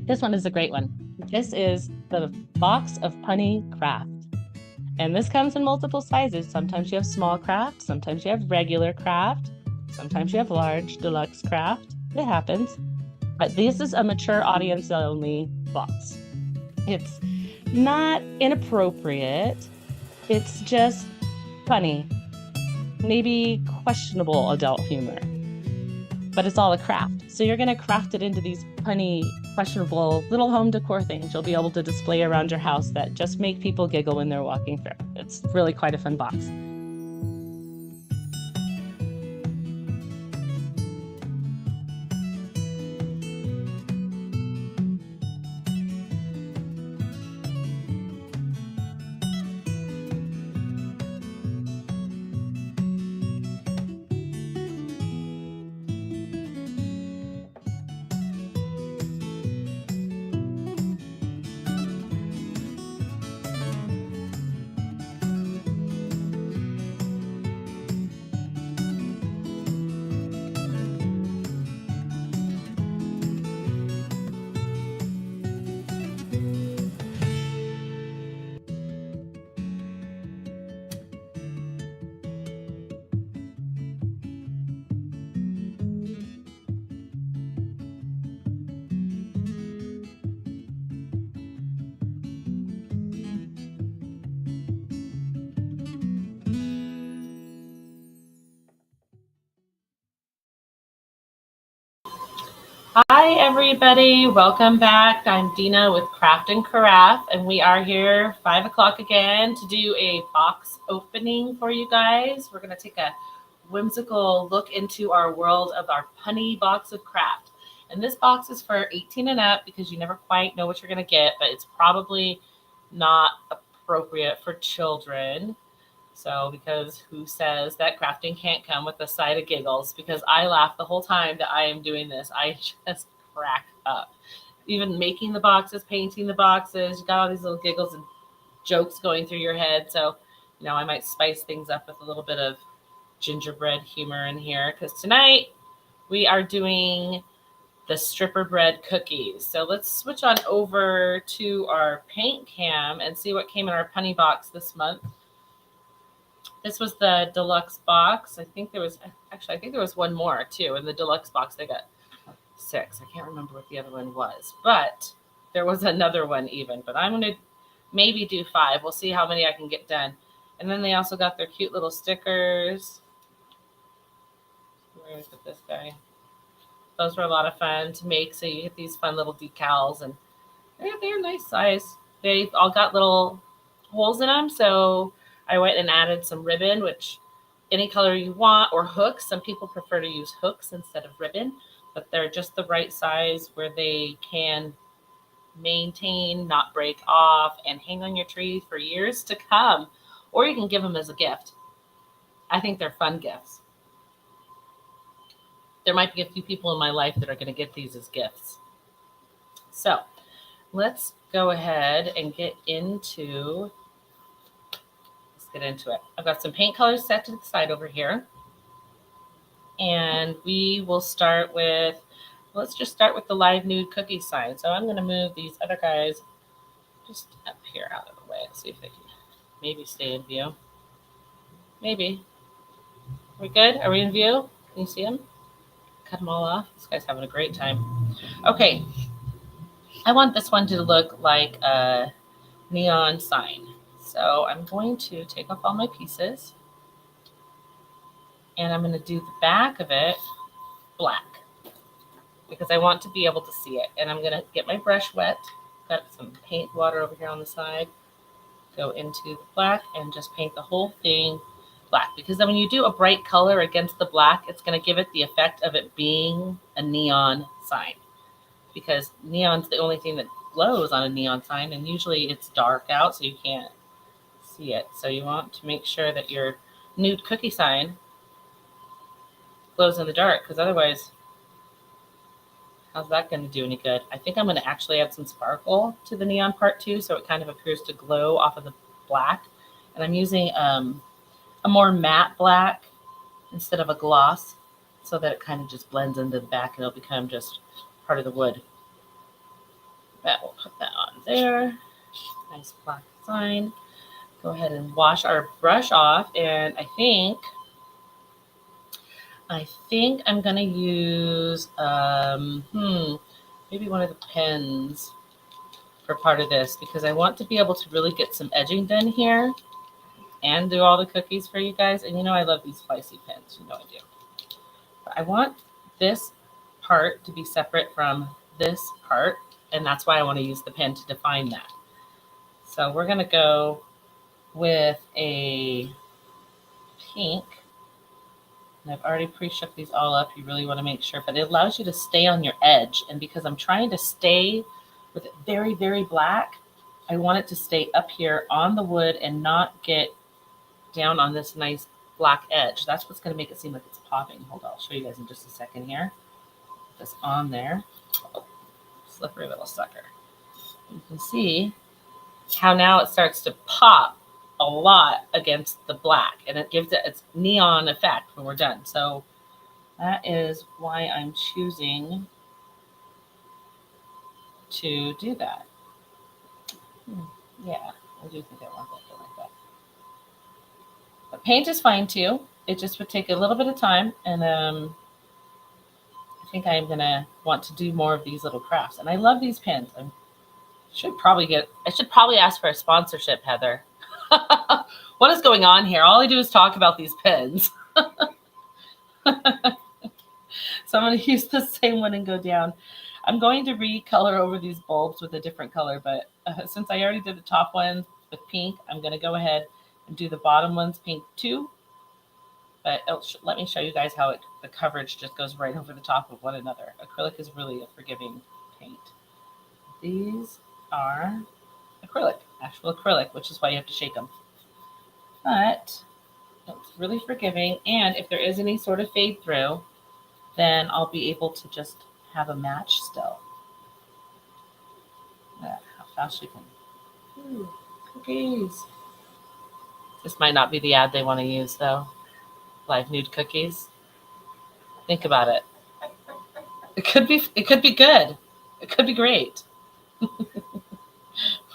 This one is a great one. This is the box of Punny Craft. And this comes in multiple sizes. Sometimes you have small craft, sometimes you have regular craft, sometimes you have large deluxe craft. It happens. But this is a mature audience only box. It's not inappropriate. It's just funny, maybe questionable adult humor, but it's all a craft. So you're going to craft it into these punny, questionable little home decor things you'll be able to display around your house that just make people giggle when they're walking through. It's really quite a fun box. Hi, everybody. Welcome back. I'm Deana with Craft and Carafe, and we are here 5 o'clock again to do a box opening for you guys. We're going to take a whimsical look into our world of our Punny Box of Craft. And this box is for 18 and up because you never quite know what you're going to get, but it's probably not appropriate for children. So, because who says that crafting can't come with a side of giggles? Because I laugh the whole time that I am doing this. I just crack up. Even making the boxes, painting the boxes, you got all these little giggles and jokes going through your head. So, I might spice things up with a little bit of gingerbread humor in here. Because tonight we are doing the stripper bread cookies. So let's switch on over to our paint cam and see what came in our Punny box this month. This was the deluxe box. I think there was one more too. In the deluxe box, they got 6. I can't remember what the other one was, but there was another one even. But I'm going to maybe do 5. We'll see how many I can get done. And then they also got their cute little stickers. Where is it, this guy? Those were a lot of fun to make. So you get these fun little decals, and they're nice size. They've all got little holes in them, so I went and added some ribbon, which any color you want, or hooks. Some people prefer to use hooks instead of ribbon, but they're just the right size where they can maintain, not break off, and hang on your tree for years to come. Or you can give them as a gift. I think they're fun gifts. There might be a few people in my life that are going to get these as gifts. So let's go ahead and get into it. I've got some paint colors set to the side over here. And we will start with, let's just start with the live nude cookie sign. So I'm going to move these other guys just up here out of the way. Let's see if they can maybe stay in view. Maybe. We're good? Are we in view? Can you see them? Cut them all off. This guy's having a great time. Okay. I want this one to look like a neon sign. So I'm going to take off all my pieces, and I'm going to do the back of it black because I want to be able to see it. And I'm going to get my brush wet, got some paint water over here on the side, go into the black and just paint the whole thing black, because then when you do a bright color against the black, it's going to give it the effect of it being a neon sign, because neon's the only thing that glows on a neon sign, and usually it's dark out so you can't see it. So you want to make sure that your nude cookie sign glows in the dark, because otherwise, how's that going to do any good? I think I'm going to actually add some sparkle to the neon part too, so it kind of appears to glow off of the black. And I'm using a more matte black instead of a gloss, so that it kind of just blends into the back and it'll become just part of the wood. We'll put that on there. Nice black design. Go ahead and wash our brush off, and I think I'm gonna use maybe one of the pens for part of this, because I want to be able to really get some edging done here and do all the cookies for you guys. And you know I love these spicy pens, you know I do. But I want this part to be separate from this part, and that's why I want to use the pen to define that. So we're gonna go with a pink. And I've already pre-shook these all up. You really want to make sure, but it allows you to stay on your edge. And because I'm trying to stay with it very, very black, I want it to stay up here on the wood and not get down on this nice black edge. That's what's going to make it seem like it's popping. Hold on, I'll show you guys in just a second here. Put this on there. Slippery little sucker. You can see how now it starts to pop a lot against the black, and it gives it its neon effect when we're done. So that is why I'm choosing to do that. Yeah, I do think I want that like that. But paint is fine too. It just would take a little bit of time, and I think I'm gonna want to do more of these little crafts. And I love these pens. I should probably ask for a sponsorship, Heather. What is going on here? All I do is talk about these pens. So I'm going to use the same one and go down. I'm going to recolor over these bulbs with a different color, but since I already did the top one with pink, I'm going to go ahead and do the bottom ones pink too. But let me show you guys how the coverage just goes right over the top of one another. Acrylic is really a forgiving paint. These are acrylic, actual acrylic, which is why you have to shake them. But it's really forgiving, and if there is any sort of fade through, then I'll be able to just have a match still. How fast you can. Ooh, cookies. This might not be the ad they want to use though. Live nude cookies. Think about it. It could be good. It could be great.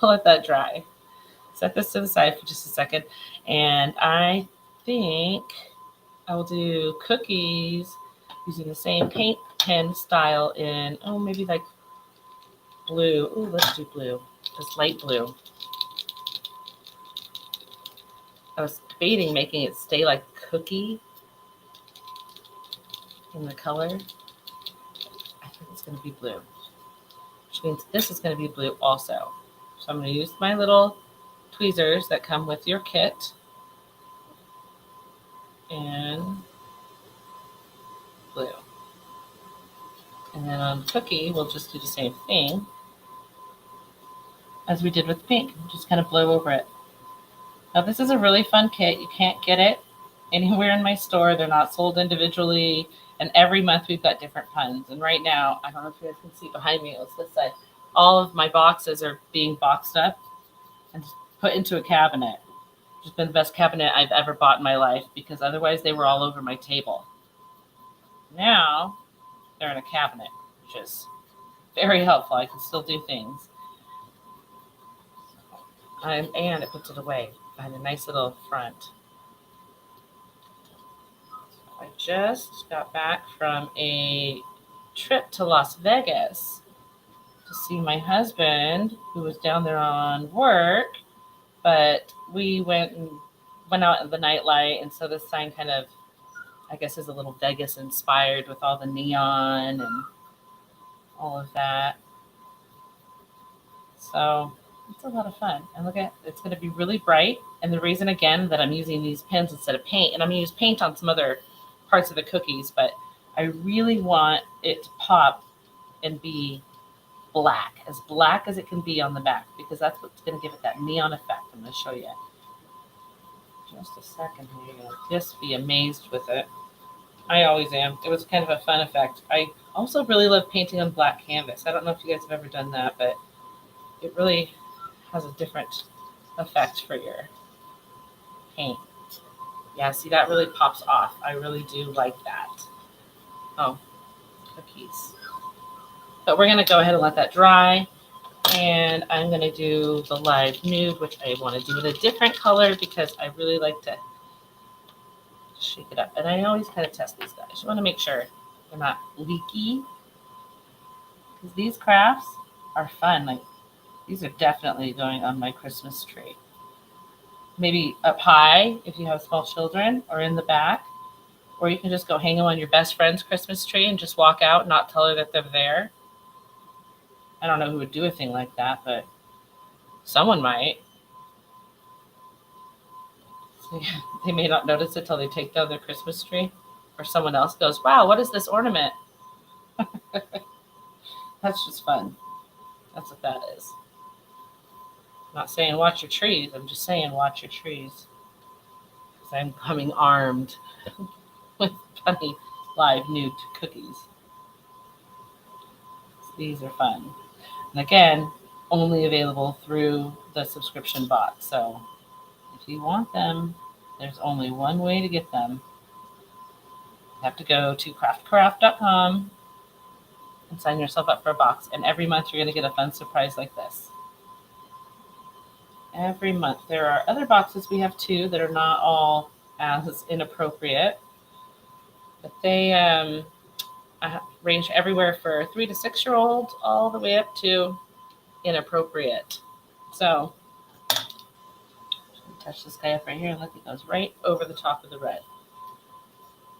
I'll let that dry. Set this to the side for just a second. And I think I will do cookies using the same paint pen style in, maybe like blue. Oh, let's do blue. Just light blue. I was debating making it stay like cookie in the color. I think it's going to be blue, which means this is going to be blue also. So I'm going to use my little tweezers that come with your kit and blue. And then on cookie, we'll just do the same thing as we did with pink. Just kind of blow over it. Now this is a really fun kit. You can't get it anywhere in my store. They're not sold individually. And every month we've got different puns. And right now, I don't know if you guys can see behind me, it's this side. All of my boxes are being boxed up and put into a cabinet. Which has been the best cabinet I've ever bought in my life, because otherwise they were all over my table. Now they're in a cabinet, which is very helpful. I can still do things. And it puts it away behind a nice little front. I just got back from a trip to Las Vegas to see my husband, who was down there on work, but we went out in the nightlight, and so this sign kind of, I guess, is a little Vegas inspired with all the neon and all of that. So it's a lot of fun. And look at, it's going to be really bright. And the reason, again, that I'm using these pens instead of paint, and I'm going to use paint on some other parts of the cookies, but I really want it to pop and be black as it can be on the back, because that's what's going to give it that neon effect. I'm going to show you just a second here. You're going to just be amazed with it. I always am. It was kind of a fun effect. I also really love painting on black canvas. I don't know if you guys have ever done that, but it really has a different effect for your paint. Yeah, see, that really pops off. I really do like that. Oh, cookies. But we're going to go ahead and let that dry. And I'm going to do the live nude, which I want to do in a different color because I really like to shake it up. And I always kind of test these guys. You want to make sure they're not leaky, because these crafts are fun. Like, these are definitely going on my Christmas tree. Maybe up high if you have small children, or in the back. Or you can just go hang them on your best friend's Christmas tree and just walk out and not tell her that they're there. I don't know who would do a thing like that, but someone might. They may not notice it till they take down their Christmas tree. Or someone else goes, wow, what is this ornament? That's just fun. That's what that is. I'm not saying watch your trees. I'm just saying watch your trees. Because I'm coming armed with Punny live nude cookies. These are fun. And again, only available through the subscription bot. So if you want them, there's only one way to get them. You have to go to craftcraft.com and sign yourself up for a box. And every month you're going to get a fun surprise like this. Every month. There are other boxes we have too that are not all as inappropriate. But they range everywhere for 3 to 6 year olds all the way up to inappropriate. So touch this guy up right here and look, it goes right over the top of the red.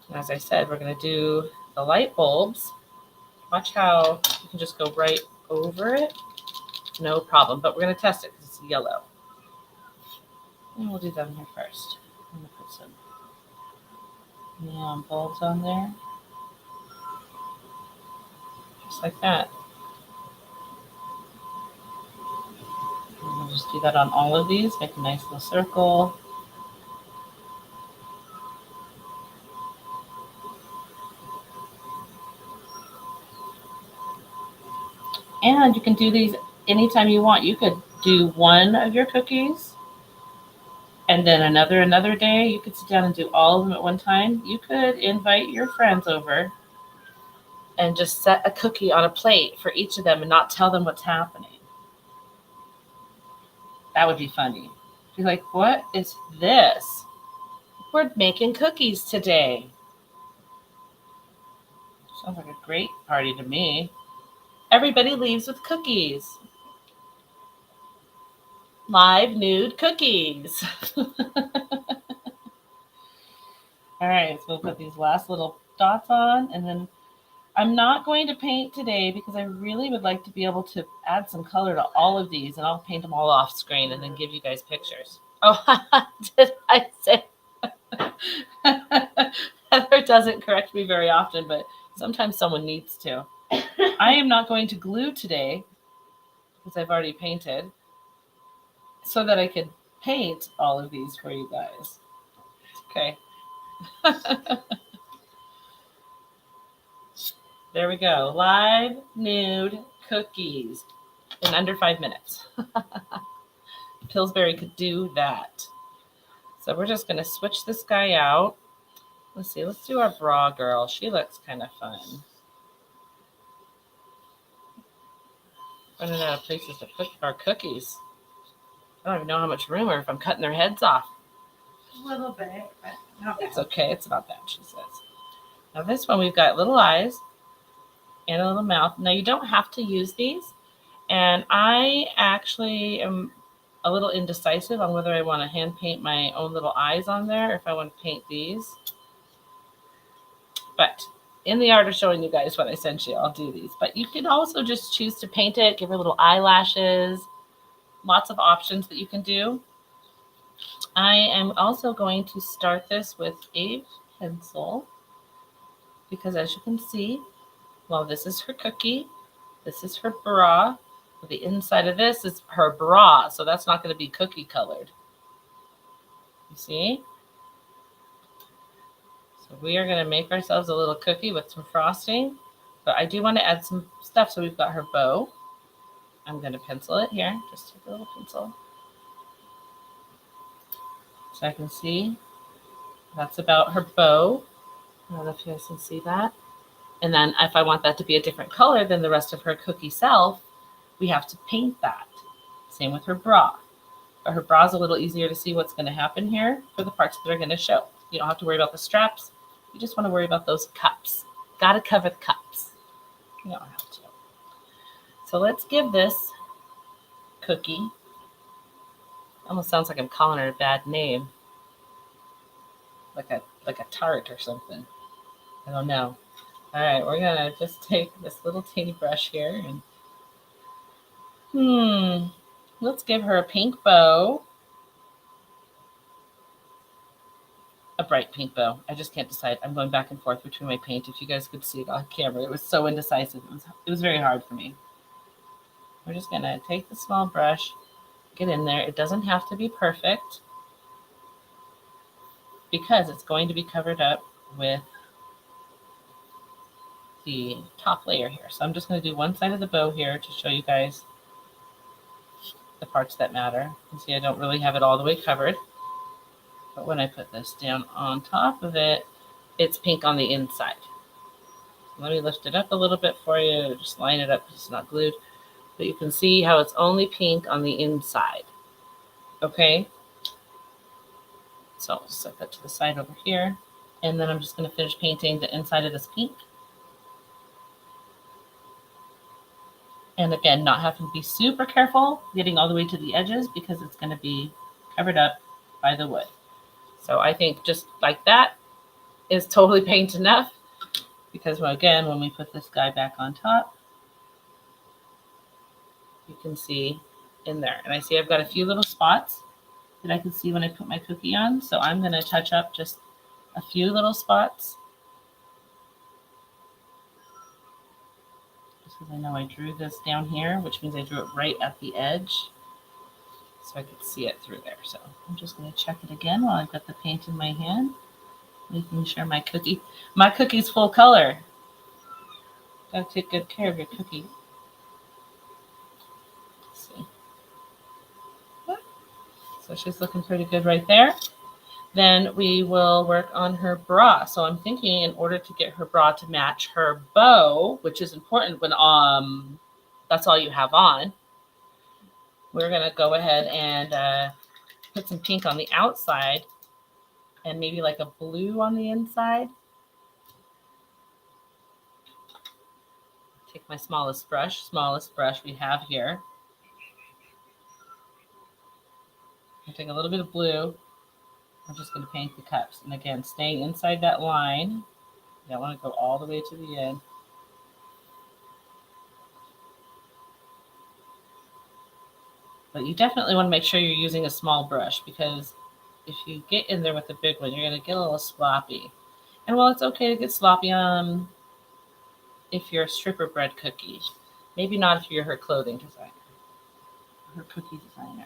And as I said, we're going to do the light bulbs. Watch how you can just go right over it. No problem. But we're going to test it because it's yellow. And we'll do them here first. I'm going to put some neon bulbs on there. Just like that. And we'll just do that on all of these. Make a nice little circle. And you can do these anytime you want. You could do one of your cookies and then another day. You could sit down and do all of them at one time. You could invite your friends over and just set a cookie on a plate for each of them and not tell them what's happening. That would be funny. Be like, what is this? We're making cookies today. Sounds like a great party to me. Everybody leaves with cookies. Live nude cookies. All right, so we'll put these last little dots on, and then I'm not going to paint today because I really would like to be able to add some color to all of these, and I'll paint them all off screen and then give you guys pictures. Oh, did I say? Heather doesn't correct me very often, but sometimes someone needs to. I am not going to glue today because I've already painted, so that I could paint all of these for you guys. Okay. There we go. Live nude cookies in under 5 minutes. Pillsbury could do that. So we're just going to switch this guy out. Let's see. Let's do our bra girl. She looks kind of fun. Running out of places to put our cookies. I don't even know how much room or if I'm cutting their heads off. A little bit, but not bad. It's okay. It's not bad, she says. Now this one, we've got little eyes and a little mouth. Now you don't have to use these. And I actually am a little indecisive on whether I want to hand paint my own little eyes on there or if I want to paint these. But in the art of showing you guys what I sent you, I'll do these. But you can also just choose to paint it, give her little eyelashes. Lots of options that you can do. I am also going to start this with a pencil because as you can see, well, this is her cookie. This is her bra. The inside of this is her bra, so that's not going to be cookie colored. You see? So we are going to make ourselves a little cookie with some frosting, but I do want to add some stuff. So we've got her bow. I'm going to pencil it here. Just take a little pencil. So I can see that's about her bow. I don't know if you guys can see that. And then if I want that to be a different color than the rest of her cookie self, we have to paint that. Same with her bra. But her bra is a little easier to see what's going to happen here for the parts that are going to show. You don't have to worry about the straps. You just want to worry about those cups. Got to cover the cups. You don't have to. So let's give this cookie, almost sounds like I'm calling her a bad name, like a tart or something. I don't know. All right, we're gonna just take this little teeny brush here and let's give her a pink bow. A bright pink bow. I just can't decide. I'm going back and forth between my paint. If you guys could see it on camera, it was so indecisive. It was very hard for me. We're just gonna take the small brush, get in there. It doesn't have to be perfect because it's going to be covered up with the top layer here. So I'm just going to do one side of the bow here to show you guys the parts that matter. You can see I don't really have it all the way covered. But when I put this down on top of it, it's pink on the inside. Let me lift it up a little bit for you. Just line it up because it's not glued. But you can see how it's only pink on the inside. Okay? So I'll set that to the side over here. And then I'm just going to finish painting the inside of this pink. And again, not having to be super careful getting all the way to the edges because it's going to be covered up by the wood. So I think just like that is totally paint enough because, well, again, when we put this guy back on top, you can see in there. And I see I've got a few little spots that I can see when I put my cookie on. So I'm going to touch up just a few little spots. Just because I know I drew this down here, which means I drew it right at the edge. So I could see it through there. So I'm just going to check it again while I've got the paint in my hand, making sure my cookie's full color. Gotta take good care of your cookie. Let's see. So she's looking pretty good right there. Then we will work on her bra. So I'm thinking in order to get her bra to match her bow, which is important when that's all you have on, we're going to go ahead and put some pink on the outside and maybe like a blue on the inside. Take my smallest brush we have here. I'll take a little bit of blue. I'm just going to paint the cups. And again, staying inside that line. You don't want to go all the way to the end. But you definitely want to make sure you're using a small brush because if you get in there with a big one, you're going to get a little sloppy. And while it's okay to get sloppy if you're a stripper bread cookie, maybe not if you're her clothing designer, her cookie designer.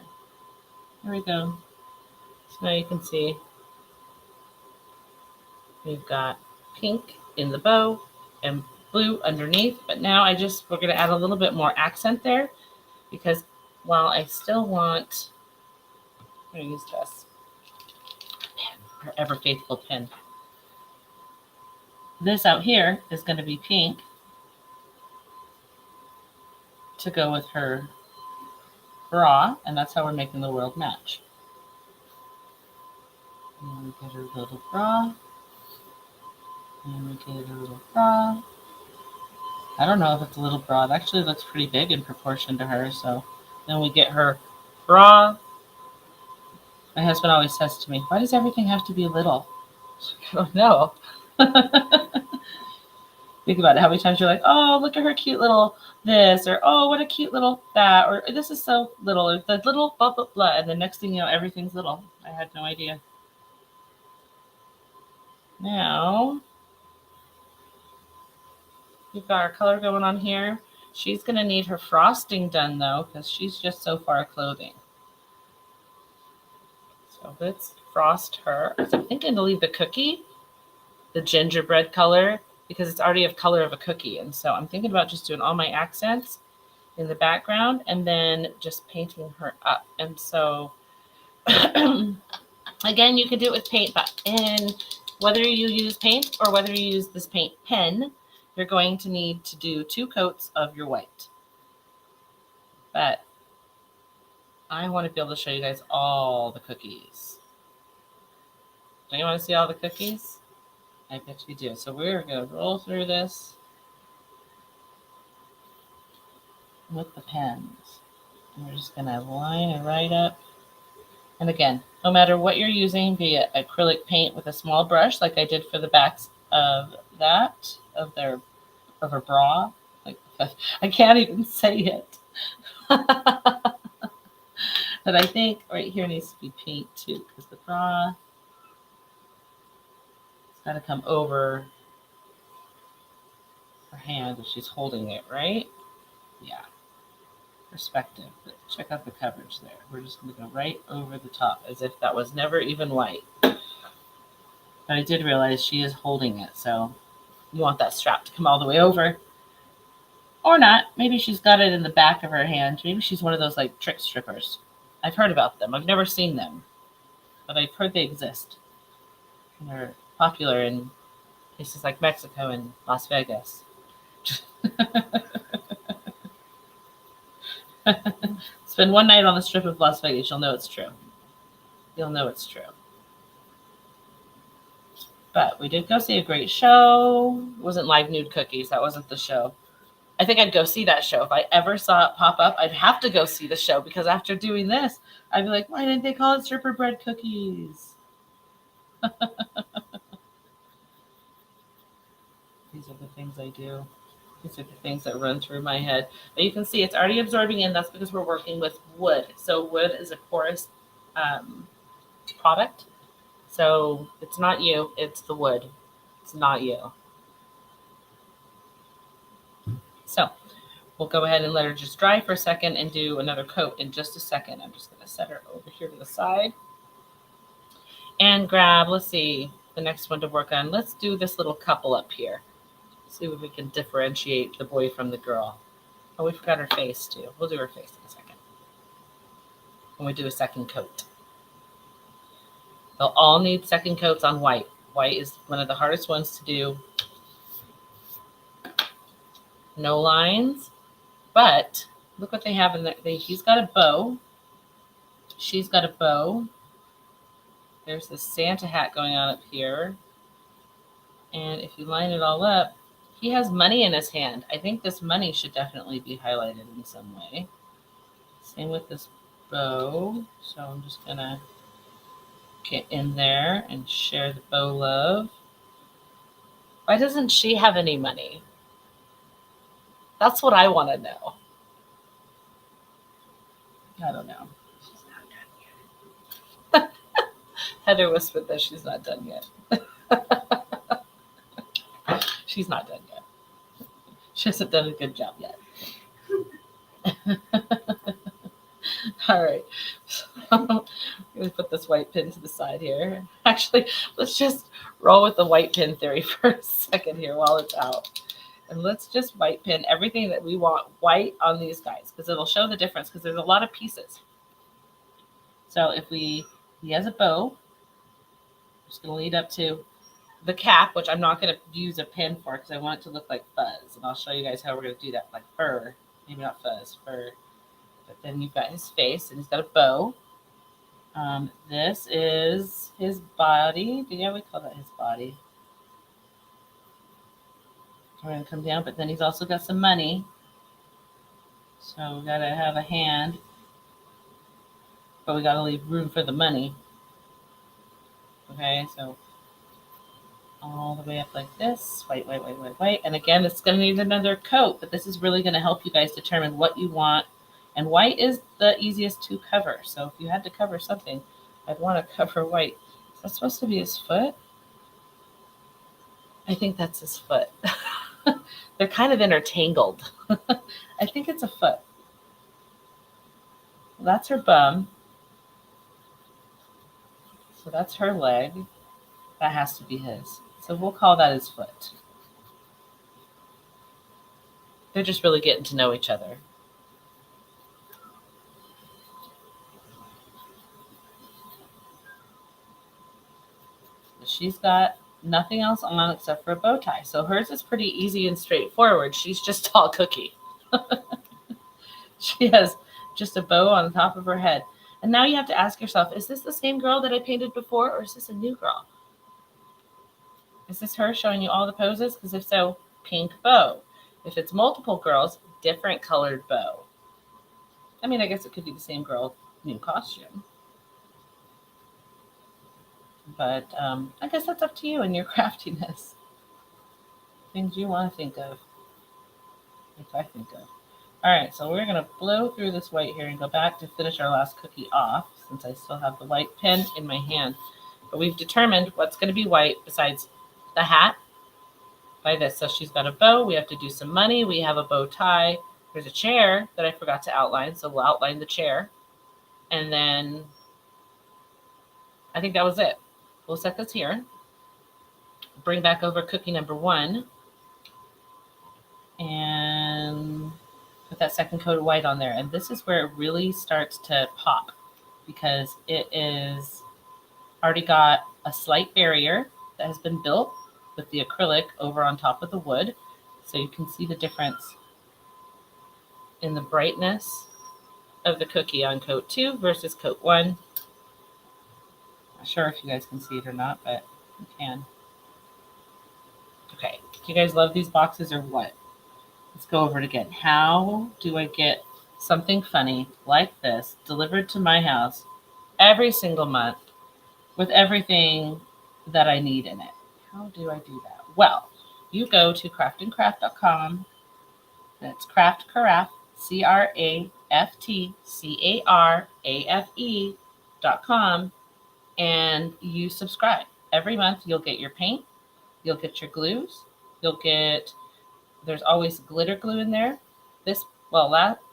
Here we go. So now you can see we've got pink in the bow and blue underneath. But now we're going to add a little bit more accent there because while I still want, I'm going to use this pen, her ever faithful pen. This out here is going to be pink to go with her bra, and that's how we're making the world match. And we get her little bra, and we get her little bra. I don't know if it's a little bra. It actually looks pretty big in proportion to her. So then we get her bra. My husband always says to me, why does everything have to be little? I don't know. Think about it. How many times you're like, oh, look at her cute little this, or oh, what a cute little that, or this is so little, or the little blah, blah, blah. And the next thing you know, everything's little. I had no idea. Now, we've got our color going on here. She's going to need her frosting done, though, because she's just so far clothing. So let's frost her. So I'm thinking to leave the cookie, the gingerbread color, because it's already a color of a cookie. And so I'm thinking about just doing all my accents in the background and then just painting her up. And so, again, you can do it with paint, but whether you use paint or whether you use this paint pen, you're going to need to do 2 coats of your white. But I want to be able to show you guys all the cookies. Do you want to see all the cookies? I bet you do. So we're going to roll through this with the pens. And we're just going to line it right up. And again, no matter what you're using, be it acrylic paint with a small brush, like I did for the backs of that, of her bra. Like, I can't even say it. But I think right here needs to be paint too, because the bra, it's got to come over her hand if she's holding it, right? Yeah. Perspective. But check out the coverage there. We're just going to go right over the top as if that was never even white. But I did realize she is holding it, so you want that strap to come all the way over. Or not. Maybe she's got it in the back of her hand. Maybe she's one of those like trick strippers. I've heard about them. I've never seen them, but I've heard they exist. And they're popular in places like Mexico and Las Vegas. Spend one night on the strip of Las Vegas. You'll know it's true. You'll know it's true. But we did go see a great show. It wasn't Live Nude Cookies. That wasn't the show. I think I'd go see that show. If I ever saw it pop up, I'd have to go see the show, because after doing this, I'd be like, why didn't they call it stripper bread cookies? These are the things I do. These are the things that run through my head. But you can see it's already absorbing in. That's because we're working with wood. So wood is a porous product. So it's not you, it's the wood. It's not you. So we'll go ahead and let her just dry for a second and do another coat in just a second. I'm just going to set her over here to the side and grab, let's see, the next one to work on. Let's do this little couple up here. See if we can differentiate the boy from the girl. Oh, we forgot her face too. We'll do her face in a second when we do a second coat. They'll all need second coats on white. White is one of the hardest ones to do. No lines, but look what they have in there. He's got a bow. She's got a bow. There's this Santa hat going on up here. And if you line it all up, he has money in his hand. I think this money should definitely be highlighted in some way. Same with this bow. So I'm just going to get in there and share the bow love. Why doesn't she have any money? That's what I want to know. I don't know. She's not done yet. Heather whispered that she's not done yet. She's not done yet. She hasn't done a good job yet. All right. So, I'm going to put this white pin to the side here. Actually, let's just roll with the white pin theory for a second here while it's out. And let's just white pin everything that we want white on these guys, because it'll show the difference, because there's a lot of pieces. So if he has a bow, I'm just going to lead up to the cap, which I'm not going to use a pin for because I want it to look like fuzz. And I'll show you guys how we're going to do that, like fur. Maybe not fuzz, fur. But then you've got his face, and he's got a bow. This is his body. Yeah, we call that his body. We're going to come down, but then he's also got some money. So we got to have a hand, but we got to leave room for the money. Okay, so all the way up like this, white, white, white, white, white. And again, it's going to need another coat, but this is really going to help you guys determine what you want. And white is the easiest to cover. So if you had to cover something, I'd want to cover white. Is that supposed to be his foot? I think that's his foot. They're kind of intertangled. I think it's a foot. Well, that's her bum. So that's her leg. That has to be his. So we'll call that his foot. They're just really getting to know each other. She's got nothing else on except for a bow tie. So hers is pretty easy and straightforward. She's just all cookie. She has just a bow on the top of her head. And now you have to ask yourself, is this the same girl that I painted before, or is this a new girl? Is this her showing you all the poses? Because if so, pink bow. If it's multiple girls, different colored bow. I mean, I guess it could be the same girl, new costume. But I guess that's up to you and your craftiness. Things you want to think of. If I think of. All right, so we're going to blow through this white here and go back to finish our last cookie off, since I still have the white pen in my hand. But we've determined what's going to be white besides the hat by this. So she's got a bow. We have to do some money. We have a bow tie. There's a chair that I forgot to outline, so we'll outline the chair. And then I think that was it. We'll set this here. Bring back over cookie number 1. And put that second coat of white on there. And this is where it really starts to pop, because it is already got a slight barrier that has been built with the acrylic over on top of the wood. So you can see the difference in the brightness of the cookie on coat 2 versus coat 1. Not sure if you guys can see it or not, but you can. Okay, do you guys love these boxes or what? Let's go over it again. How do I get something funny like this delivered to my house every single month with everything that I need in it? How do I do that? Well, you go to craftandcraft.com. That's craft, CraftCarafe.com, and you subscribe. Every month you'll get your paint, you'll get your glues, you'll get, there's always glitter glue in there. The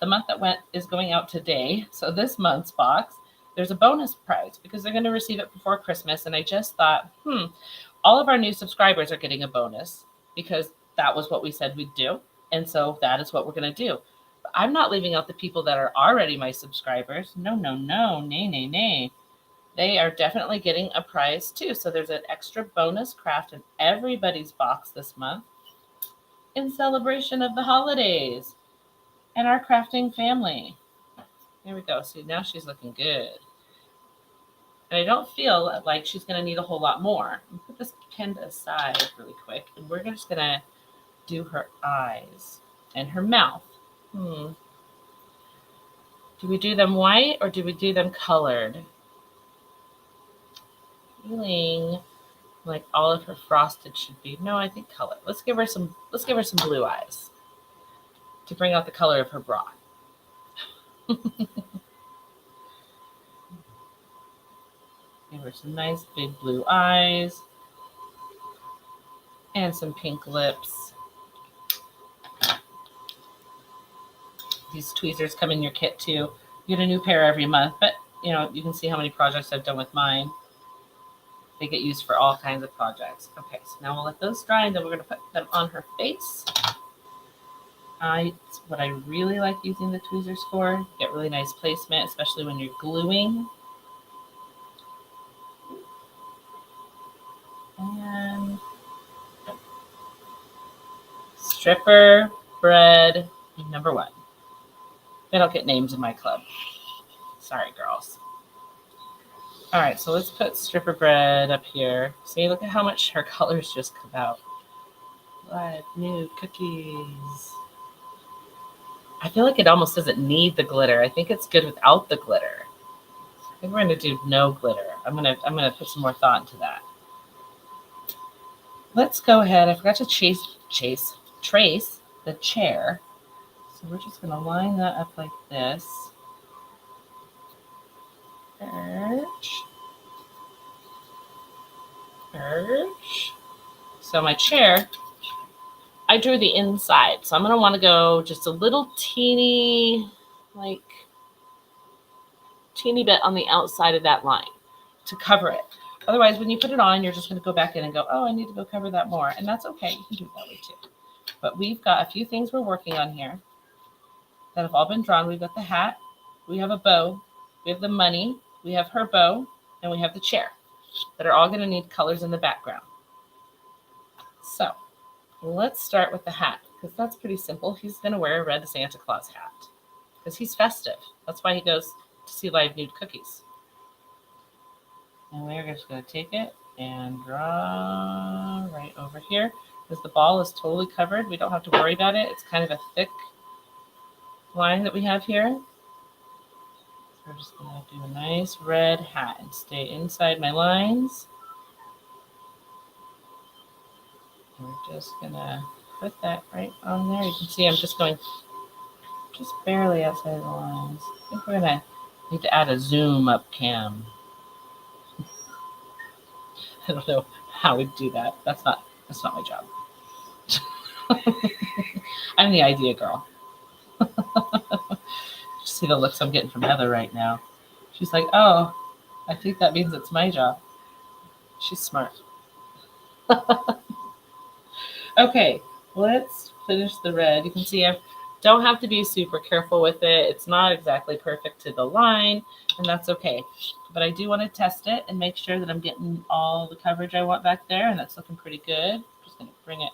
month that went is going out today. So this month's box, there's a bonus prize because they're going to receive it before Christmas. And I just thought, all of our new subscribers are getting a bonus because that was what we said we'd do. And so that is what we're going to do. But I'm not leaving out the people that are already my subscribers. No, nay. They are definitely getting a prize too. So there's an extra bonus craft in everybody's box this month in celebration of the holidays and our crafting family. There we go. See, now she's looking good. And I don't feel like she's going to need a whole lot more. I'll put this pen aside really quick, and we're just going to do her eyes and her mouth. Do we do them white or do we do them colored? Feeling like all of her frosted should be. No, I think color. Let's give her some blue eyes to bring out the color of her bra. Give her some nice big blue eyes and some pink lips. These tweezers come in your kit too. You get a new pair every month, but you can see how many projects I've done with mine. They get used for all kinds of projects. Okay, so now we'll let those dry, and then we're going to put them on her face. What I really like using the tweezers for, get really nice placement, especially when you're gluing. And stripper bread number 1. They don't get names in my club. Sorry, girls. All right, so let's put stripper bread up here. See, look at how much her colors just come out. Live new cookies. I feel like it almost doesn't need the glitter. I think it's good without the glitter. I think we're gonna do no glitter. I'm gonna put some more thought into that. Let's go ahead. I forgot to trace the chair. So we're just gonna line that up like this. So my chair, I drew the inside. So I'm going to want to go just a little teeny bit on the outside of that line to cover it. Otherwise, when you put it on, you're just going to go back in and go, oh, I need to go cover that more. And that's okay. You can do it that way too. But we've got a few things we're working on here that have all been drawn. We've got the hat. We have a bow. We have the money. We have her bow. And we have the chair that are all going to need colors in the background. So let's start with the hat, because that's pretty simple. He's going to wear a red Santa Claus hat. because he's festive. That's why he goes to see live nude cookies. And we're just going to take it and draw right over here. Because the ball is totally covered, we don't have to worry about it. It's kind of a thick line that we have here. So we're just going to do a nice red hat and stay inside my lines. And we're just going to put that right on there. You can see I'm just going just barely outside the lines. I think we're going to need to add a zoom up cam. I don't know how we'd do that. That's not my job. I'm the idea girl. Just see the looks I'm getting from Heather right now. She's like, oh, I think that means it's my job. She's smart. Okay, let's finish the red. You can see I don't have to be super careful with it. It's not exactly perfect to the line, and that's okay. But I do want to test it and make sure that I'm getting all the coverage I want back there, and that's looking pretty good. I'm just going to bring it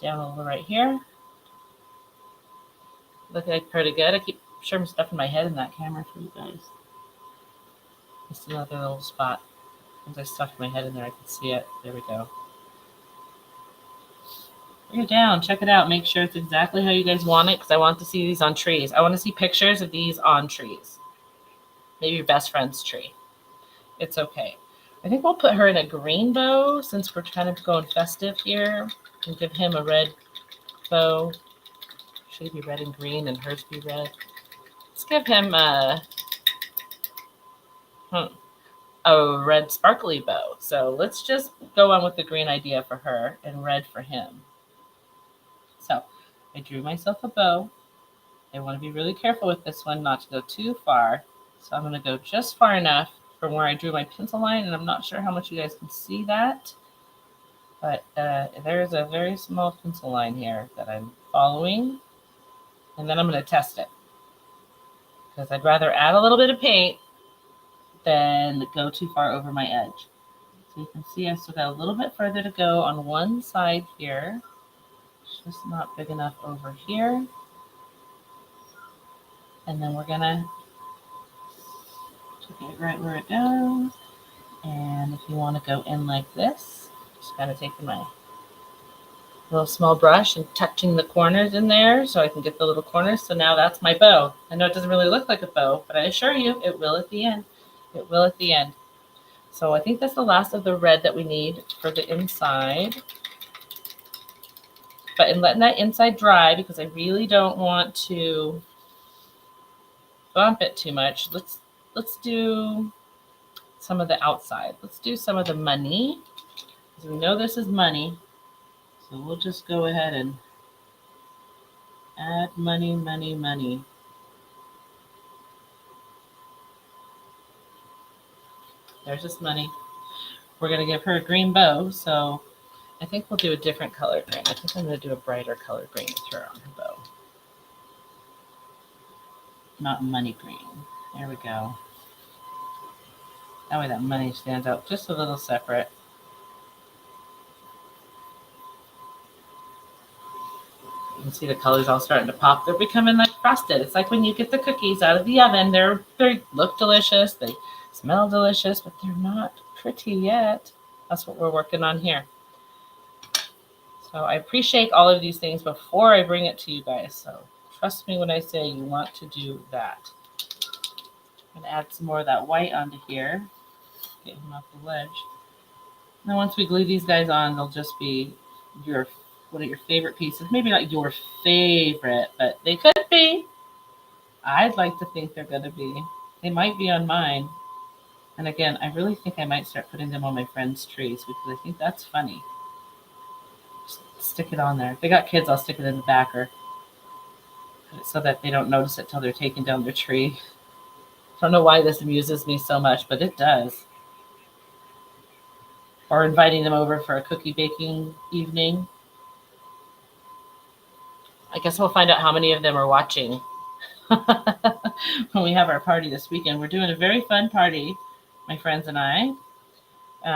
down a little right here. Looking like pretty good. I keep shoving stuff in my head in that camera for you guys. Just another little spot. Once I stuffed my head in there, I can see it. There we go. Bring it down. Check it out. Make sure it's exactly how you guys want it, because I want to see these on trees. I want to see pictures of these on trees. Maybe your best friend's tree. It's okay. I think we'll put her in a green bow since we're kind of going festive here, and give him a red bow. Should he be red and green and hers be red? Let's give him a red sparkly bow. So let's just go on with the green idea for her and red for him. So I drew myself a bow. I want to be really careful with this one not to go too far. So I'm going to go just far enough from where I drew my pencil line, and I'm not sure how much you guys can see that. But there's a very small pencil line here that I'm following. And then I'm going to test it, because I'd rather add a little bit of paint than go too far over my edge. So you can see I still got a little bit further to go on one side here. It's just not big enough over here. And then we're going to take it right where it goes. And if you want to go in like this, just kind of taking my little small brush and touching the corners in there so I can get the little corners. So now that's my bow. I know it doesn't really look like a bow, but I assure you it will at the end. It will at the end. So I think that's the last of the red that we need for the inside. But in letting that inside dry, because I really don't want to bump it too much, let's do some of the outside. Let's do some of the money, because we know this is money. So we'll just go ahead and add money, money, money. There's this money. We're going to give her a green bow, so I think we'll do a different color green. I think I'm going to do a brighter color green with her on her bow. Not money green. There we go. That way that money stands out just a little separate. You can see the colors all starting to pop. They're becoming like frosted. It's like when you get the cookies out of the oven. They look delicious. They smell delicious, but they're not pretty yet. That's what we're working on here. So I appreciate all of these things before I bring it to you guys. So trust me when I say you want to do that. I'm going to add some more of that white onto here. Get him off the ledge. And then once we glue these guys on, they'll just be one of your favorite pieces. Maybe not your favorite, but they could be. I'd like to think they're going to be. They might be on mine. And again, I really think I might start putting them on my friends' trees, because I think that's funny. Just stick it on there. If they got kids, I'll stick it in the backer so that they don't notice it till they're taking down their tree. I don't know why this amuses me so much, but it does. Or inviting them over for a cookie baking evening. I guess we'll find out how many of them are watching when we have our party this weekend. We're doing a very fun party, my friends and I.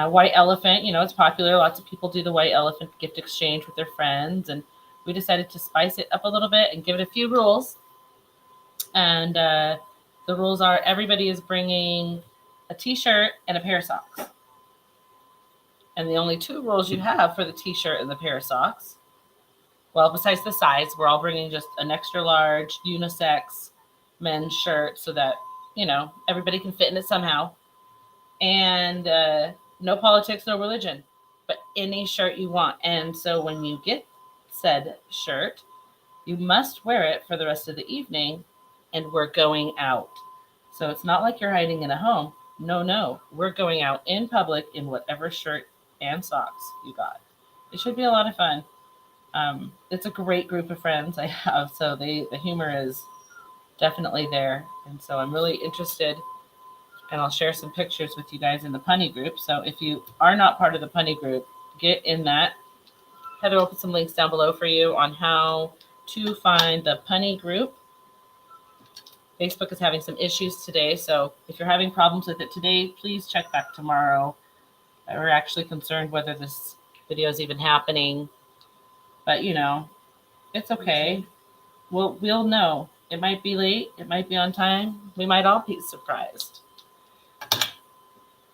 White elephant, it's popular. Lots of people do the white elephant gift exchange with their friends. And we decided to spice it up a little bit and give it a few rules. And the rules are everybody is bringing a t-shirt and a pair of socks. And the only two rules you have for the t-shirt and the pair of socks, well, besides the size, we're all bringing just an extra large unisex men's shirt so that, you know, everybody can fit in it somehow. And no politics, no religion, but any shirt you want. And so when you get said shirt, you must wear it for the rest of the evening, and we're going out. So it's not like you're hiding in a home. No, we're going out in public in whatever shirt and socks you got. It should be a lot of fun. It's a great group of friends I have, so the humor is definitely there, and so I'm really interested. And I'll share some pictures with you guys in the Punny group. So if you are not part of the Punny group, get in that. Heather will put some links down below for you on how to find the Punny group. Facebook is having some issues today, so if you're having problems with it today, please check back tomorrow. We're actually concerned whether this video is even happening, but you know, it's okay. We'll know. It might be late, it might be on time, we might all be surprised.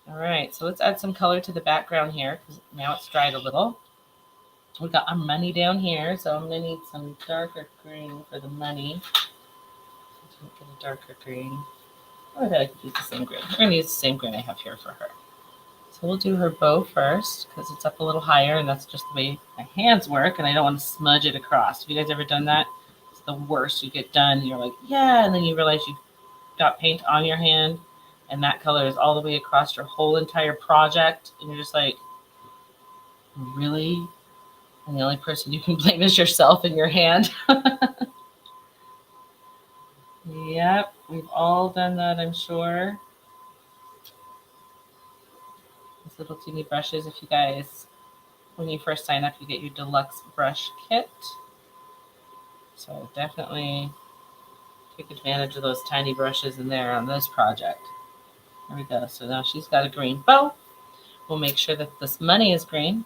All right, so let's add some color to the background here because now it's dried a little. We got our money down here, so I'm gonna need some darker green for the money. Get a darker green. Or I could use the same green. We're gonna use the same green I have here for her. So we'll do her bow first because it's up a little higher, and that's just the way my hands work, and I don't want to smudge it across. Have you guys ever done that? It's the worst. You get done, and you're like, yeah, and then you realize you've got paint on your hand, and that color is all the way across your whole entire project, and you're just like, really? And the only person you can blame is yourself and your hand. Yep, we've all done that, I'm sure. These little teeny brushes, if you guys, when you first sign up, you get your deluxe brush kit. So definitely take advantage of those tiny brushes in there on this project. There we go. So now she's got a green bow. We'll make sure that this money is green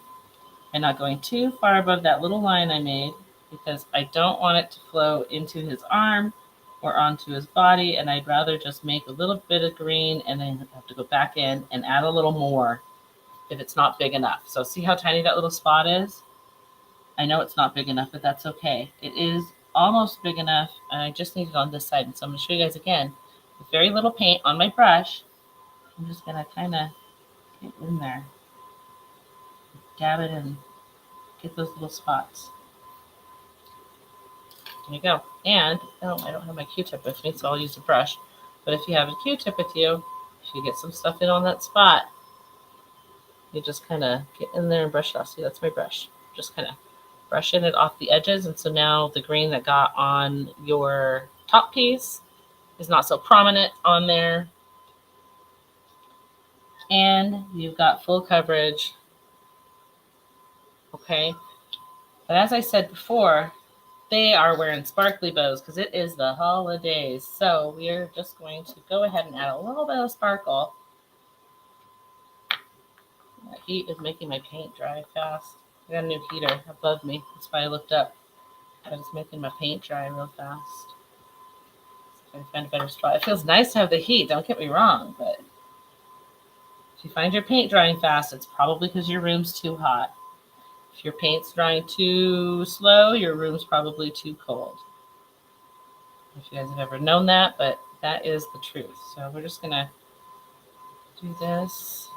and not going too far above that little line I made because I don't want it to flow into his arm or onto his body, and I'd rather just make a little bit of green and then have to go back in and add a little more if it's not big enough. So see how tiny that little spot is? I know it's not big enough, but that's okay. It is almost big enough, and I just need it on this side. And so I'm going to show you guys again with very little paint on my brush. I'm just going to kind of get in there, dab it in, get those little spots. There you go. And, oh, I don't have my Q-tip with me, so I'll use a brush. But if you have a Q-tip with you, if you get some stuff in on that spot, you just kind of get in there and brush it off. See, that's my brush. Just kind of brushing it off the edges. And so now the green that got on your top piece is not so prominent on there. And you've got full coverage. Okay. But as I said before, they are wearing sparkly bows because it is the holidays. So we're just going to go ahead and add a little bit of sparkle. That heat is making my paint dry fast. I got a new heater above me. That's why I looked up. But it's making my paint dry real fast. So I find a better spot. It feels nice to have the heat, don't get me wrong, but if you find your paint drying fast, it's probably because your room's too hot. If your paint's drying too slow, your room's probably too cold. If you guys have ever known that, but that is the truth. So we're just gonna do this.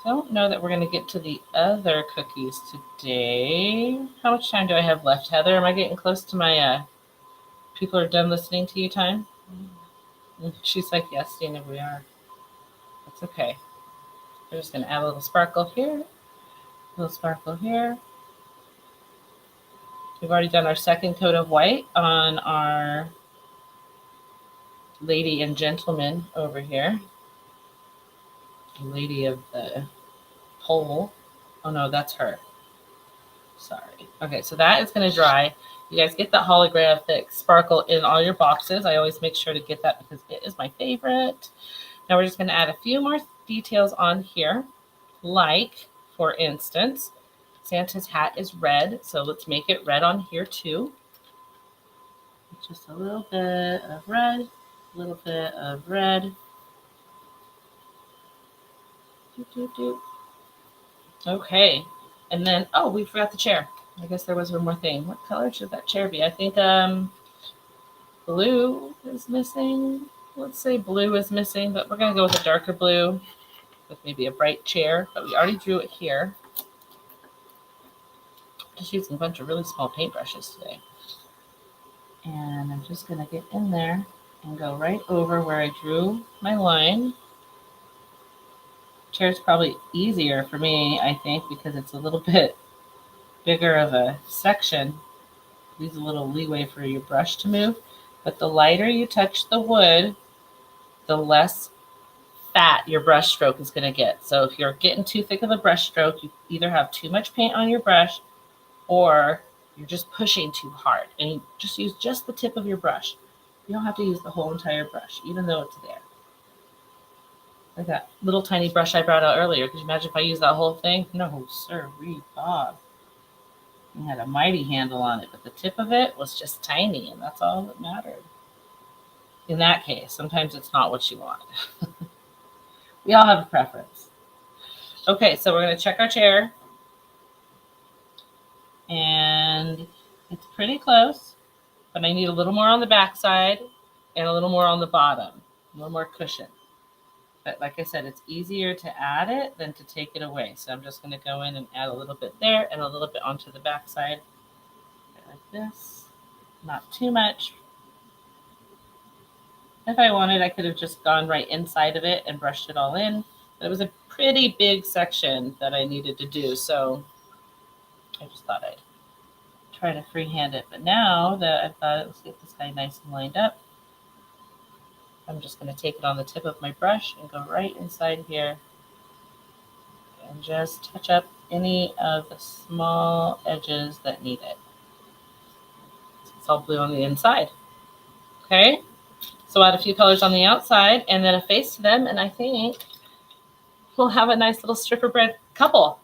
I don't know that we're gonna get to the other cookies today. How much time do I have left, Heather? Am I getting close to my people are done listening to you time? She's like, yes, Deana, we are. That's okay. We're just gonna add a little sparkle here. A little sparkle here. We've already done our second coat of white on our lady and gentleman over here. Lady of the pole. Oh no, that's her. Sorry. Okay, so that is going to dry. You guys get that holographic sparkle in all your boxes. I always make sure to get that because it is my favorite. Now we're just going to add a few more details on here. Like, for instance, Santa's hat is red, so let's make it red on here too. Just a little bit of red, a little bit of red. Okay, and then, oh, we forgot the chair. I guess there was one more thing. What color should that chair be? I think blue is missing. Let's say blue is missing, but we're going to go with a darker blue with maybe a bright chair, but we already drew it here. Just using a bunch of really small paintbrushes today. And I'm just going to get in there and go right over where I drew my line. Chair's probably easier for me, I think, because it's a little bit bigger of a section. Leaves a little leeway for your brush to move. But the lighter you touch the wood, the less fat your brush stroke is going to get. So if you're getting too thick of a brush stroke, you either have too much paint on your brush or you're just pushing too hard. And you just use just the tip of your brush. You don't have to use the whole entire brush, even though it's there. Like that little tiny brush I brought out earlier. Could you imagine if I used that whole thing? No, sirree, Bob. It had a mighty handle on it, but the tip of it was just tiny, and that's all that mattered. In that case, sometimes it's not what you want. We all have a preference. Okay, so we're going to check our chair. And it's pretty close, but I need a little more on the back side and a little more on the bottom, a little more cushion. But like I said, it's easier to add it than to take it away. So I'm just going to go in and add a little bit there and a little bit onto the back side. Like this. Not too much. If I wanted, I could have just gone right inside of it and brushed it all in. But it was a pretty big section that I needed to do. So I just thought I'd try to freehand it. But now that I've got it, let's get this guy nice and lined up. I'm just going to take it on the tip of my brush and go right inside here and just touch up any of the small edges that need it. It's all blue on the inside. Okay, so add a few colors on the outside and then a face to them, and I think we'll have a nice little stripper bread couple.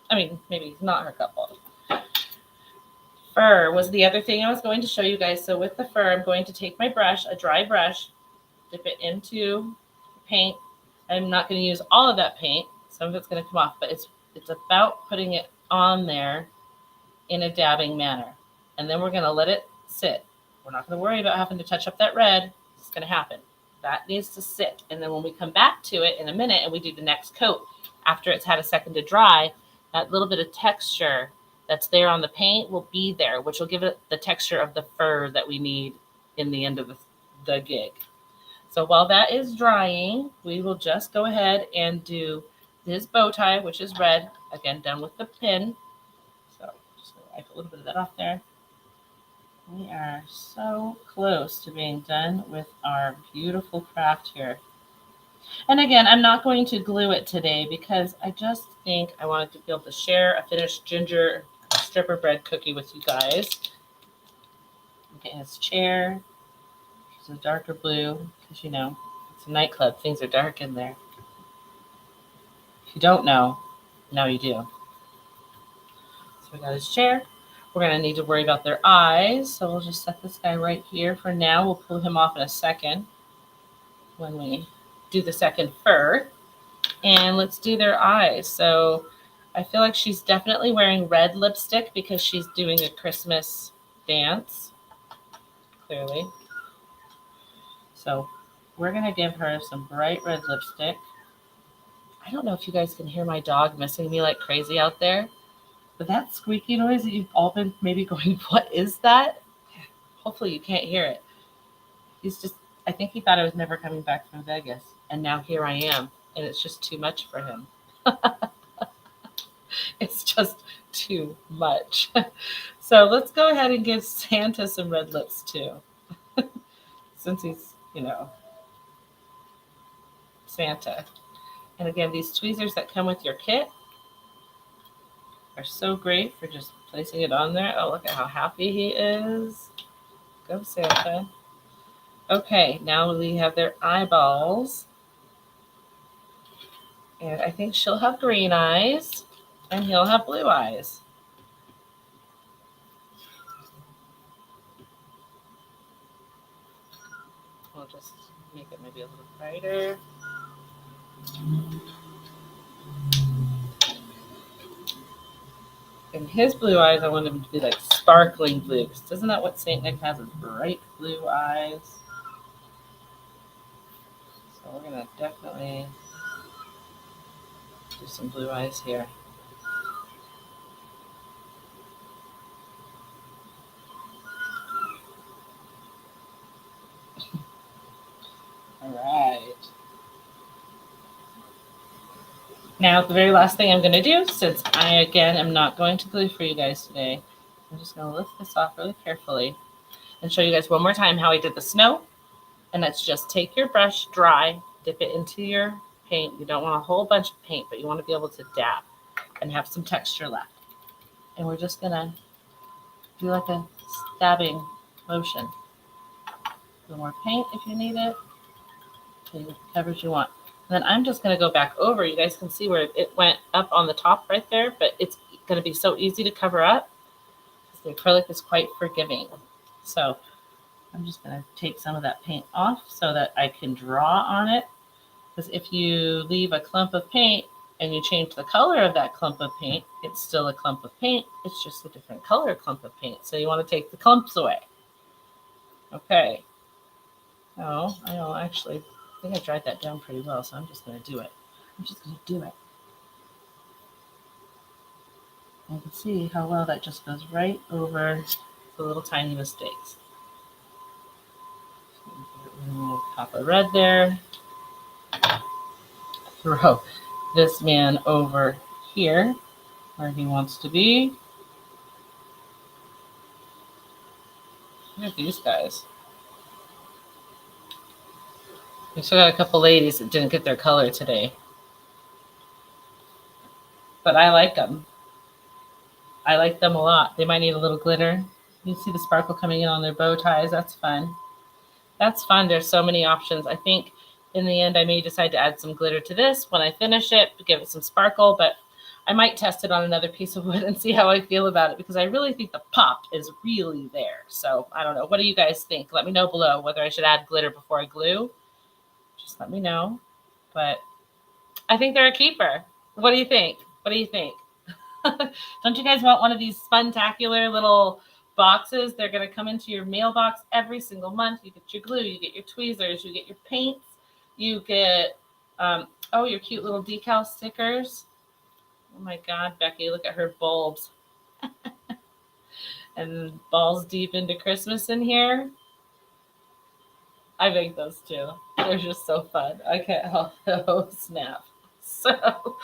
I mean, maybe not her couple. Fur was the other thing I was going to show you guys. So with the fur, I'm going to take my brush, a dry brush, dip it into paint. I'm not going to use all of that paint. Some of it's going to come off, but it's about putting it on there in a dabbing manner. And then we're going to let it sit. We're not going to worry about having to touch up that red. It's going to happen. That needs to sit. And then when we come back to it in a minute and we do the next coat, after it's had a second to dry, that little bit of texture that's there on the paint will be there, which will give it the texture of the fur that we need in the end of the gig. So while that is drying, we will just go ahead and do his bow tie, which is red, again, done with the pin. So just going to wipe a little bit of that off there. We are so close to being done with our beautiful craft here. And again, I'm not going to glue it today because I just think I wanted to be able to share a finished ginger stripper bread cookie with you guys. Okay, his chair. It's a darker blue because, you know, it's a nightclub. Things are dark in there. If you don't know, now you do. So we got his chair. We're going to need to worry about their eyes. So we'll just set this guy right here for now. We'll pull him off in a second when we do the second fur. And let's do their eyes. So I feel like she's definitely wearing red lipstick because she's doing a Christmas dance, clearly. So we're going to give her some bright red lipstick. I don't know if you guys can hear my dog missing me like crazy out there, but that squeaky noise that you've all been maybe going, what is that? Hopefully you can't hear it. He's just, I think he thought I was never coming back from Vegas, and now here I am, and it's just too much for him. It's just too much. So let's go ahead and give Santa some red lips too. Since he's, you know, Santa. And again, these tweezers that come with your kit are so great for just placing it on there. Oh, look at how happy he is. Go, Santa. Okay, now we have their eyeballs. And I think she'll have green eyes and he'll have blue eyes. We'll just make it maybe a little brighter. And his blue eyes, I want him to be like sparkling blue. Because isn't that what St. Nick has, is bright blue eyes? So we're going to definitely do some blue eyes here. All right. Now, the very last thing I'm going to do, since I, again, am not going to glue for you guys today, I'm just going to lift this off really carefully and show you guys one more time how I did the snow. And that's just take your brush dry, dip it into your paint. You don't want a whole bunch of paint, but you want to be able to dab and have some texture left. And we're just going to do like a stabbing motion. A little more paint if you need it. Any coverage you want. And then I'm just going to go back over. You guys can see where it went up on the top right there, but it's going to be so easy to cover up because the acrylic is quite forgiving. So I'm just going to take some of that paint off so that I can draw on it. Because if you leave a clump of paint and you change the color of that clump of paint, it's still a clump of paint. It's just a different color clump of paint. So you want to take the clumps away. Okay. Oh, I know, actually, I think I dried that down pretty well, so I'm just going to do it. I'm just going to do it. You can see how well that just goes right over the little tiny mistakes. Pop a red there. Throw this man over here where he wants to be. Look at these guys. We still got a couple ladies that didn't get their color today. But I like them. I like them a lot. They might need a little glitter. You see the sparkle coming in on their bow ties. That's fun. That's fun. There's so many options. I think in the end I may decide to add some glitter to this when I finish it, give it some sparkle, but I might test it on another piece of wood and see how I feel about it because I really think the pop is really there. So I don't know. What do you guys think? Let me know below whether I should add glitter before I glue. Just let me know. But I think they're a keeper. What do you think? What do you think? Don't you guys want one of these spuntacular little boxes? They're going to come into your mailbox every single month. You get your glue, you get your tweezers, you get your paints, you get, your cute little decal stickers. Oh my God, Becky, look at her bulbs. And balls deep into Christmas in here. I make those too. They're just so fun. I can't help it. Oh, snap. So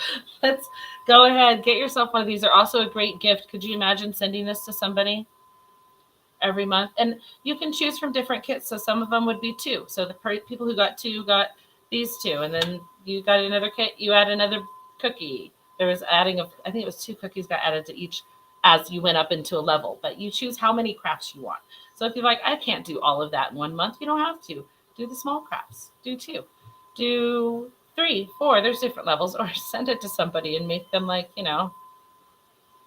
let's go ahead. Get yourself one of these. They're also a great gift. Could you imagine sending this to somebody every month? And you can choose from different kits. So some of them would be 2. So the people who got 2 got these 2. And then you got another kit. You add another cookie. There was adding of, I think it was 2 cookies got added to each as you went up into a level. But you choose how many crafts you want. So if you're like, I can't do all of that in 1 month, you don't have to. Do the small crafts. Do 2. Do 3, 4, there's different levels, or send it to somebody and make them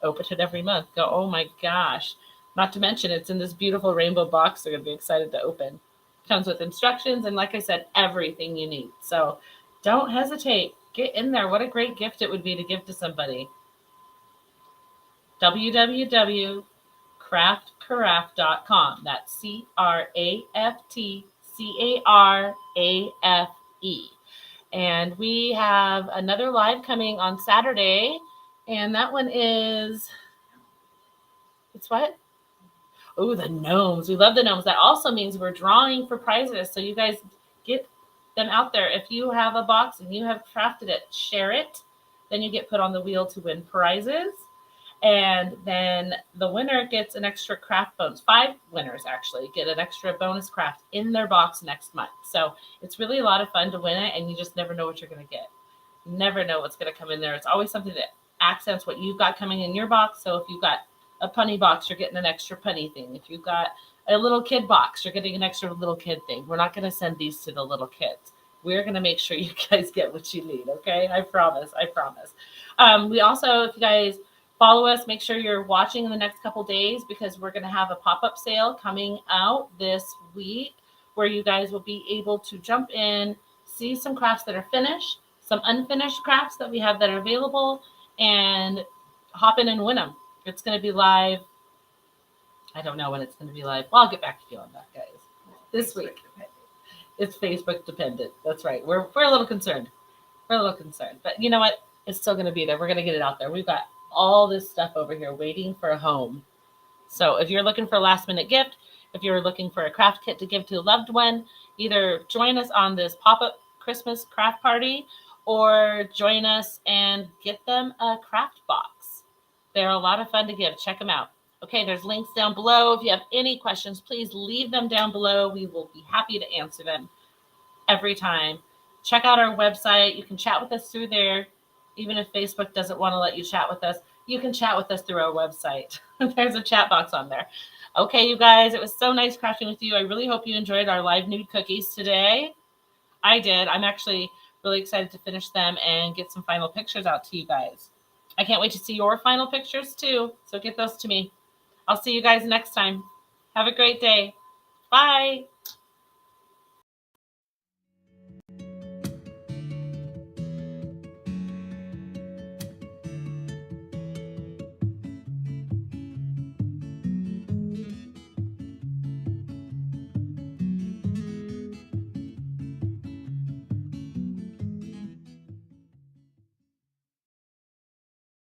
open it every month. Go, oh my gosh. Not to mention it's in this beautiful rainbow box they're going to be excited to open. Comes with instructions and, like I said, everything you need. So don't hesitate. Get in there. What a great gift it would be to give to somebody. www.craftcarafe.com. That's CraftCarafe. And we have another live coming on Saturday. And that one is, it's what? Oh, the gnomes. We love the gnomes. That also means we're drawing for prizes. So you guys get them out there. If you have a box and you have crafted it, share it. Then you get put on the wheel to win prizes. And then the winner gets an extra craft bonus. 5 winners actually get an extra bonus craft in their box next month. So it's really a lot of fun to win it, and you just never know what you're going to get. You never know what's going to come in there. It's always something that accents what you've got coming in your box. So if you've got a punny box, you're getting an extra punny thing. If you've got a little kid box, you're getting an extra little kid thing. We're not going to send these to the little kids. We're going to make sure you guys get what you need, okay? I promise. I promise. We also, if you guys follow us, make sure you're watching in the next couple days because we're going to have a pop-up sale coming out this week where you guys will be able to jump in, see some crafts that are finished, some unfinished crafts that we have that are available, and hop in and win them. It's going to be live. I don't know when it's going to be live. Well, I'll get back to you on that, guys. This week. It's Facebook dependent. That's right. We're a little concerned. We're a little concerned. But you know what? It's still going to be there. We're going to get it out there. We've got all this stuff over here waiting for a home. So if you're looking for a last minute gift, if you're looking for a craft kit to give to a loved one, either join us on this pop-up Christmas craft party or join us and get them a craft box. They're a lot of fun to give. Check them out. Okay, there's links down below. If you have any questions, please leave them down below. We will be happy to answer them every time. Check out our website. You can chat with us through there. Even if Facebook doesn't want to let you chat with us, you can chat with us through our website. There's a chat box on there. Okay, you guys, it was so nice crafting with you. I really hope you enjoyed our live nude cookies today. I did. I'm actually really excited to finish them and get some final pictures out to you guys. I can't wait to see your final pictures too, so get those to me. I'll see you guys next time. Have a great day. Bye.